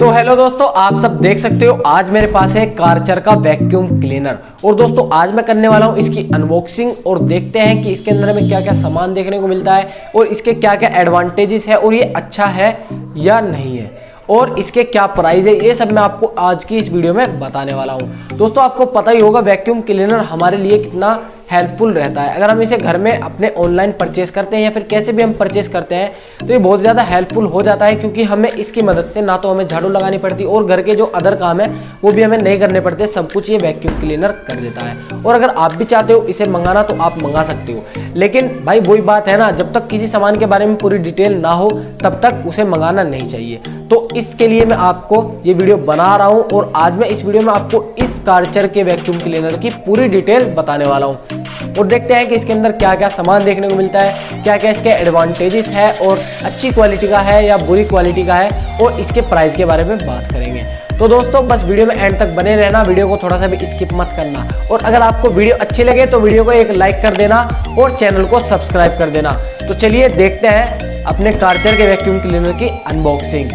तो हेलो दोस्तों, आप सब देख सकते हो आज मेरे पास है कारचर का वैक्यूम क्लीनर। और दोस्तों आज मैं करने वाला हूँ इसकी अनबॉक्सिंग और देखते हैं कि इसके अंदर में क्या क्या सामान देखने को मिलता है और इसके क्या क्या एडवांटेजेस है और ये अच्छा है या नहीं है और इसके क्या प्राइस है, ये सब मैं आपको आज की इस वीडियो में बताने वाला हूँ। दोस्तों आपको पता ही होगा वैक्यूम क्लीनर हमारे लिए कितना हेल्पफुल रहता है। अगर हम इसे घर में अपने ऑनलाइन परचेस करते हैं या फिर कैसे भी हम परचेस करते हैं तो ये बहुत ज़्यादा हेल्पफुल हो जाता है, क्योंकि हमें इसकी मदद से ना तो हमें झाड़ू लगानी पड़ती और घर के जो अदर काम है वो भी हमें नहीं करने पड़ते, सब कुछ ये वैक्यूम क्लीनर कर देता है। और अगर आप भी चाहते हो इसे मंगाना तो आप मंगा सकते हो, लेकिन भाई वही बात है ना, जब तक किसी सामान के बारे में पूरी डिटेल ना हो तब तक उसे मंगाना नहीं चाहिए। तो इसके लिए मैं आपको ये वीडियो बना रहा हूँ और आज मैं इस वीडियो में आपको इस कारचर के वैक्यूम क्लीनर की पूरी डिटेल बताने वाला हूँ और देखते हैं कि इसके अंदर क्या क्या सामान देखने को मिलता है, क्या क्या इसके एडवांटेजेस है और अच्छी क्वालिटी का है या बुरी क्वालिटी का है और इसके प्राइस के बारे में बात करेंगे। तो दोस्तों बस वीडियो में एंड तक बने रहना, वीडियो को थोड़ा सा भी स्किप मत करना और अगर आपको वीडियो अच्छी लगे तो वीडियो को एक लाइक कर देना और चैनल को सब्सक्राइब कर देना। तो चलिए देखते हैं अपने कारचर के वैक्यूम क्लीनर की अनबॉक्सिंग।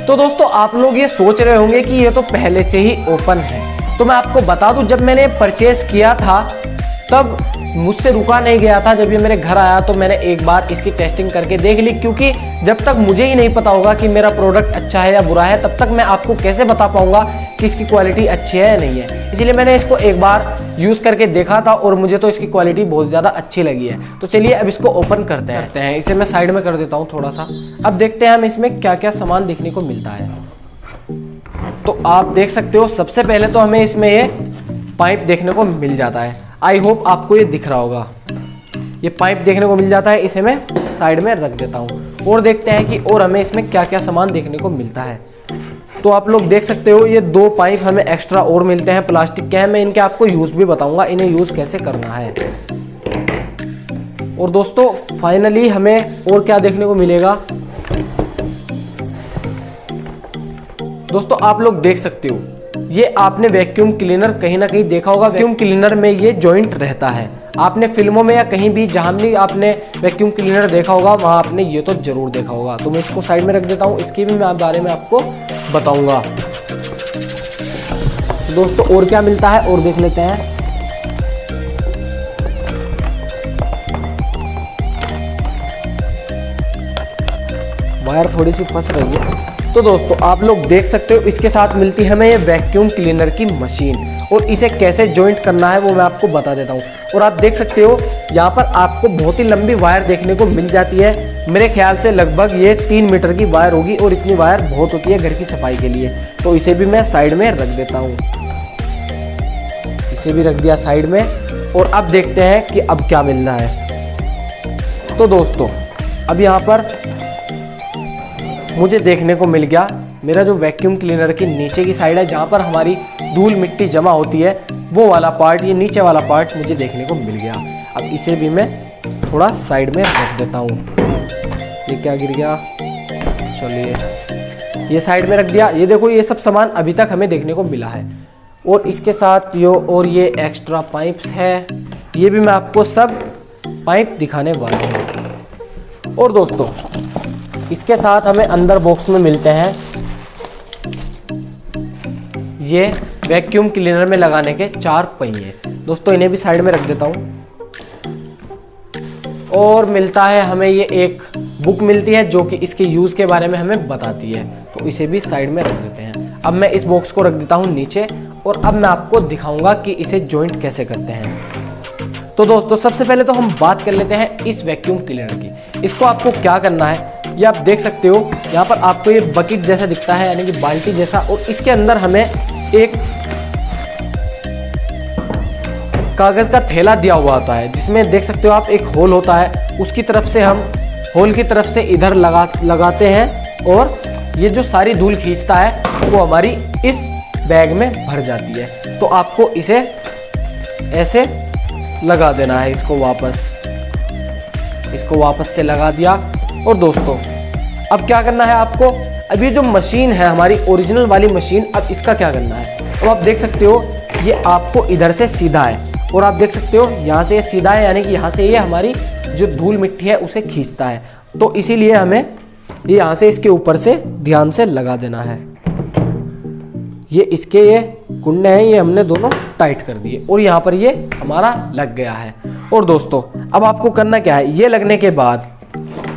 तो दोस्तों आप लोग ये सोच रहे होंगे कि ये तो पहले से ही ओपन है, तो मैं आपको बता दूं जब मैंने परचेस किया था तब मुझसे रुका नहीं गया था। जब ये मेरे घर आया तो मैंने एक बार इसकी टेस्टिंग करके देख ली, क्योंकि जब तक मुझे ही नहीं पता होगा कि मेरा प्रोडक्ट अच्छा है या बुरा है तब तक मैं आपको कैसे बता पाऊंगा कि इसकी क्वालिटी अच्छी है या नहीं है। इसीलिए मैंने इसको एक बार यूज़ करके देखा था और मुझे तो इसकी क्वालिटी बहुत ज़्यादा अच्छी लगी है। तो चलिए अब इसको ओपन करते हैं। इसे मैं साइड में कर देता हूँ थोड़ा सा। अब देखते हैं हम इसमें क्या क्या सामान देखने को मिलता है। तो आप देख सकते हो सबसे पहले तो हमें इसमें ये पाइप देखने को मिल जाता है। आई होप आपको ये दिख रहा होगा, ये पाइप देखने को मिल जाता है। इसे मैं साइड में रख देता हूँ और देखते हैं कि और हमें इसमें क्या क्या सामान देखने को मिलता है। तो आप लोग देख सकते हो ये दो पाइप हमें एक्स्ट्रा और मिलते हैं, प्लास्टिक के हैं। मैं इनके आपको यूज़ भी बताऊंगा, इन्हें यूज़ कैसे करना है। और दोस्तों फाइनली हमें और क्या देखने को मिलेगा, दोस्तों आप लोग देख सकते हो ये आपने वैक्यूम क्लीनर कहीं ना कहीं देखा होगा। वैक्यूम क्लीनर में ये जॉइंट रहता है, आपने फिल्मों में या कहीं भी जहां भी आपने वैक्यूम क्लीनर देखा होगा वहां आपने ये तो जरूर देखा होगा। तो मैं इसको साइड में रख देता हूं, इसके भी मैं बारे में आपको बताऊंगा। दोस्तों और क्या मिलता है और देख लेते हैं। वायर थोड़ी सी फंस रही है। तो दोस्तों आप लोग देख सकते हो इसके साथ मिलती है हमें ये वैक्यूम क्लीनर की मशीन और इसे कैसे जॉइंट करना है वो मैं आपको बता देता हूँ। और आप देख सकते हो यहाँ पर आपको बहुत ही लंबी वायर देखने को मिल जाती है। मेरे ख्याल से लगभग ये 3 मीटर की वायर होगी और इतनी वायर बहुत होती है घर की सफाई के लिए। तो इसे भी मैं साइड में रख देता हूँ, इसे भी रख दिया साइड में। और अब देखते हैं कि अब क्या मिल रहा है। तो दोस्तों अब यहाँ पर मुझे देखने को मिल गया मेरा जो वैक्यूम क्लीनर की नीचे की साइड है जहाँ पर हमारी धूल मिट्टी जमा होती है वो वाला पार्ट, ये नीचे वाला पार्ट मुझे देखने को मिल गया। अब इसे भी मैं थोड़ा साइड में रख देता हूँ। ये क्या गिर गया, चलिए ये साइड में रख दिया। ये देखो ये सब सामान अभी तक हमें देखने को मिला है और इसके साथ ये एक्स्ट्रा पाइप्स है, ये भी मैं आपको सब पाइप दिखाने वाला हूँ। और दोस्तों इसके साथ हमें अंदर बॉक्स में मिलते हैं ये वैक्यूम क्लीनर में लगाने के 4 पहिए। दोस्तों इन्हें भी साइड में रख देता हूँ। और मिलता है हमें ये एक बुक मिलती है जो कि इसके यूज़ के बारे में हमें बताती है, तो इसे भी साइड में रख देते हैं। अब मैं इस बॉक्स को रख देता हूँ नीचे और अब मैं आपको दिखाऊंगा कि इसे जॉइंट कैसे करते हैं। तो दोस्तों सबसे पहले तो हम बात कर लेते हैं इस वैक्यूम क्लीनर की। इसको आपको क्या करना है ये आप देख सकते हो, यहाँ पर आपको ये बकेट जैसा दिखता है यानी कि बाल्टी जैसा, और इसके अंदर हमें एक कागज का थैला दिया हुआ होता है जिसमें देख सकते हो आप एक होल होता है, उसकी तरफ से हम होल की तरफ से इधर लगाते हैं और ये जो सारी धूल खींचता है वो हमारी इस बैग में भर जाती है। तो आपको इसे ऐसे लगा देना है, इसको वापस से लगा दिया। और दोस्तों अब क्या करना है आपको, अब ये जो मशीन है हमारी ओरिजिनल वाली मशीन, अब इसका क्या करना है। अब आप देख सकते हो ये आपको इधर से सीधा है और आप देख सकते हो यहाँ से ये सीधा है, यानी कि यहाँ से ये हमारी जो धूल मिट्टी है उसे खींचता है। तो इसीलिए हमें ये यहाँ से इसके ऊपर से ध्यान से लगा देना है। ये इसके ये कुंडे हैं, ये हमने दोनों टाइट कर दिए और यहाँ पर ये हमारा लग गया है। और दोस्तों अब आपको करना क्या है, ये लगने के बाद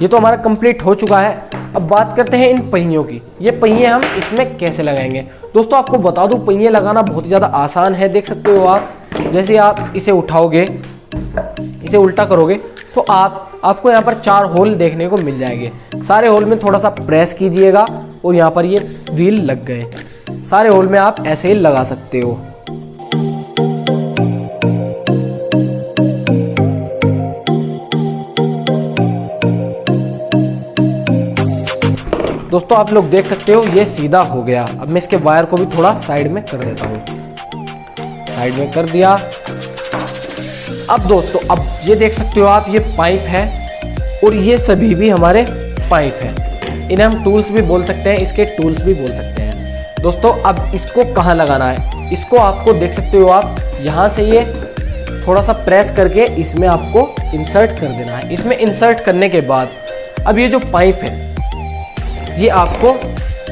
ये तो हमारा कंप्लीट हो चुका है। अब बात करते हैं इन पहियों की। ये पहिए हम इसमें कैसे लगाएंगे। दोस्तों आपको बता दूं, पहिए लगाना बहुत ही ज़्यादा आसान है। देख सकते हो आप, जैसे आप इसे उठाओगे, इसे उल्टा करोगे तो आपको यहाँ पर 4 होल देखने को मिल जाएंगे। सारे होल में थोड़ा सा प्रेस कीजिएगा और यहाँ पर ये व्हील लग गए। सारे होल में आप ऐसे ही लगा सकते हो। दोस्तों आप लोग देख सकते हो ये सीधा हो गया। अब मैं इसके वायर को भी थोड़ा साइड में कर देता हूँ। साइड में कर दिया। अब दोस्तों अब ये देख सकते हो आप, ये पाइप है और ये सभी भी हमारे पाइप हैं। इन्हें हम टूल्स भी बोल सकते हैं, इसके टूल्स भी बोल सकते हैं। दोस्तों अब इसको कहाँ लगाना है, इसको आपको देख सकते हो आप, यहाँ से ये थोड़ा सा प्रेस करके इसमें आपको इंसर्ट कर देना है। इसमें इंसर्ट करने के बाद अब ये जो पाइप है ये आपको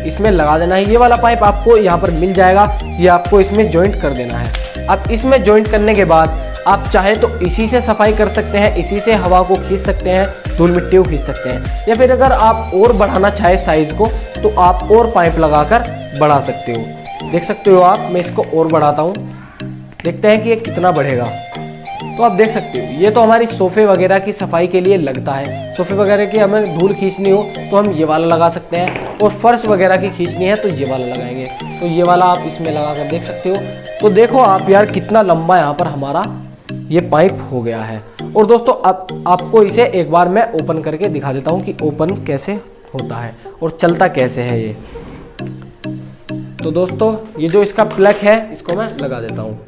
इसमें लगा देना है। ये वाला पाइप आपको यहाँ पर मिल जाएगा, ये आपको इसमें जॉइंट कर देना है। अब इसमें जॉइंट करने के बाद आप चाहे तो इसी से सफाई कर सकते हैं, इसी से हवा को खींच सकते हैं, धूल मिट्टी को खींच सकते हैं, या फिर अगर आप और बढ़ाना चाहे साइज को तो आप और पाइप लगाकर बढ़ा सकते हो। देख सकते हो आप, मैं इसको और बढ़ाता हूँ, देखते हैं कि ये कितना बढ़ेगा। तो आप देख सकते हो ये तो हमारी सोफे वगैरह की सफाई के लिए लगता है। सोफे वगैरह की हमें धूल खींचनी हो तो हम ये वाला लगा सकते हैं, और फर्श वगैरह की खींचनी है तो ये वाला लगाएंगे। तो ये वाला आप इसमें लगा कर देख सकते हो। तो देखो आप यार कितना लंबा यहाँ पर हमारा ये पाइप हो गया है। और दोस्तों अब आपको इसे एक बार मैं ओपन करके दिखा देता हूँ कि ओपन कैसे होता है और चलता कैसे है ये। तो दोस्तों ये जो इसका प्लग है इसको मैं लगा देता हूँ।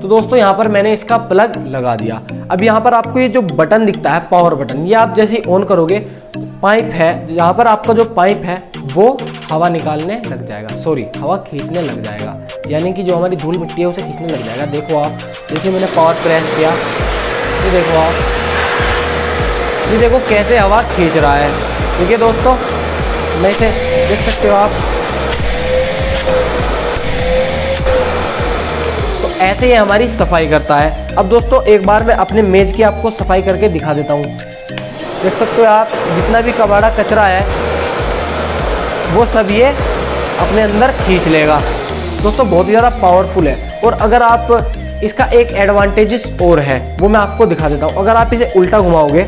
दोस्तों यहाँ पर मैंने इसका प्लग लगा दिया। अब यहाँ पर आपको ये जो बटन दिखता है पावर बटन, ये आप जैसे ही ऑन करोगे पाइप है, यहाँ पर आपका जो पाइप है वो हवा निकालने लग जाएगा, सॉरी हवा खींचने लग जाएगा, यानी कि जो हमारी धूल मिट्टी है उसे खींचने लग जाएगा। देखो आप, जैसे मैंने पावर प्रेस किया ये देखो आप, ये देखो कैसे हवा खींच रहा है। ठीक है दोस्तों, मैं इसे देख सकते हो आप, ऐसे ही हमारी सफाई करता है। अब दोस्तों एक बार मैं अपने मेज की आपको सफाई करके दिखा देता हूँ। देख सकते हो आप, जितना भी कबाड़ा कचरा है वो सब ये अपने अंदर खींच लेगा। दोस्तों बहुत ही ज़्यादा पावरफुल है। और अगर आप इसका एक एडवांटेजेस और है वो मैं आपको दिखा देता हूँ। अगर आप इसे उल्टा घुमाओगे,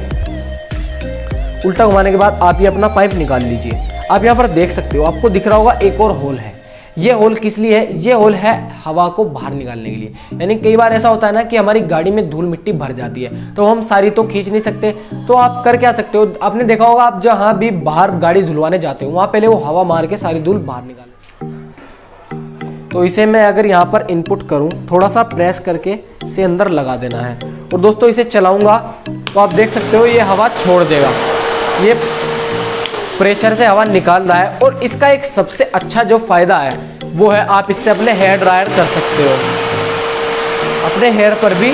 उल्टा घुमाने के बाद आप ये अपना पाइप निकाल लीजिए। आप यहाँ पर देख सकते हो, आपको दिख रहा होगा एक और होल है। ये होल किस लिए है? ये होल है हवा को बाहर निकालने के लिए। यानी कई बार ऐसा होता है ना कि हमारी गाड़ी में धूल मिट्टी भर जाती है तो हम सारी तो खींच नहीं सकते, तो आप कर क्या सकते हो, आपने देखा होगा आप जहाँ भी बाहर गाड़ी धुलवाने जाते हो वहाँ पहले वो हवा मार के सारी धूल बाहर निकाले। तो इसे मैं अगर यहाँ पर इनपुट करूँ, थोड़ा सा प्रेस करके इसे अंदर लगा देना है और दोस्तों इसे चलाऊंगा तो आप देख सकते हो ये हवा छोड़ देगा, ये प्रेशर से हवा निकाल रहा है। और इसका एक सबसे अच्छा जो फायदा है वो है आप इससे अपने हेयर ड्रायर कर सकते हो, अपने हेयर पर भी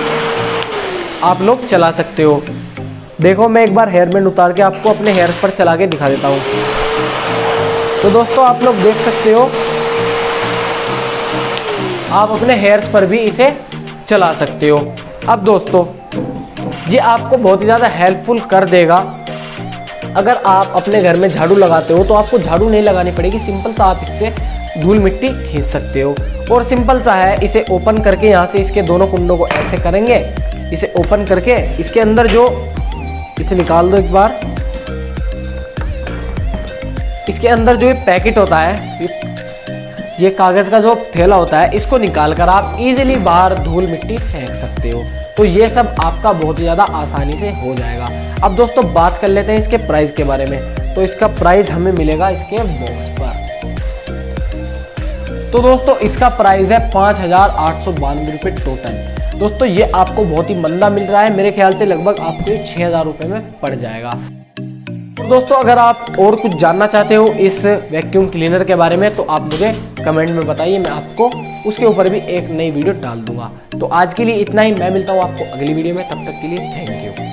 आप लोग चला सकते हो। देखो मैं एक बार हेयर बैंड उतार के आपको अपने हेयर पर चला के दिखा देता हूँ। तो दोस्तों आप लोग देख सकते हो, आप अपने हेयर्स पर भी इसे चला सकते हो। अब दोस्तों ये आपको बहुत ही ज़्यादा हेल्पफुल कर देगा। अगर आप अपने घर में झाड़ू लगाते हो तो आपको झाड़ू नहीं लगानी पड़ेगी, सिंपल सा आप इससे धूल मिट्टी खींच सकते हो। और सिंपल सा है, इसे ओपन करके यहाँ से इसके दोनों कुंडों को ऐसे करेंगे, इसे ओपन करके इसके अंदर जो, इसे निकाल दो एक बार, इसके अंदर जो ये पैकेट होता है, ये कागज़ का जो थैला होता है, इसको निकाल कर आप इजीली बाहर धूल मिट्टी फेंक सकते हो। तो ये सब आपका बहुत ही ज़्यादा आसानी से हो जाएगा। अब दोस्तों बात कर लेते हैं इसके प्राइस के बारे में। तो इसका प्राइस हमें मिलेगा इसके बॉक्स पर। तो दोस्तों इसका प्राइस है 5,892 रुपये टोटल। दोस्तों ये आपको बहुत ही मंदा मिल रहा है, मेरे ख्याल से लगभग आपको 6,000 रुपये में पड़ जाएगा। दोस्तों अगर आप और कुछ जानना चाहते हो इस वैक्यूम क्लीनर के बारे में तो आप मुझे कमेंट में बताइए, मैं आपको उसके ऊपर भी एक नई वीडियो डाल दूंगा। तो आज के लिए इतना ही, मैं मिलता हूँ आपको अगली वीडियो में, तब तक के लिए थैंक यू।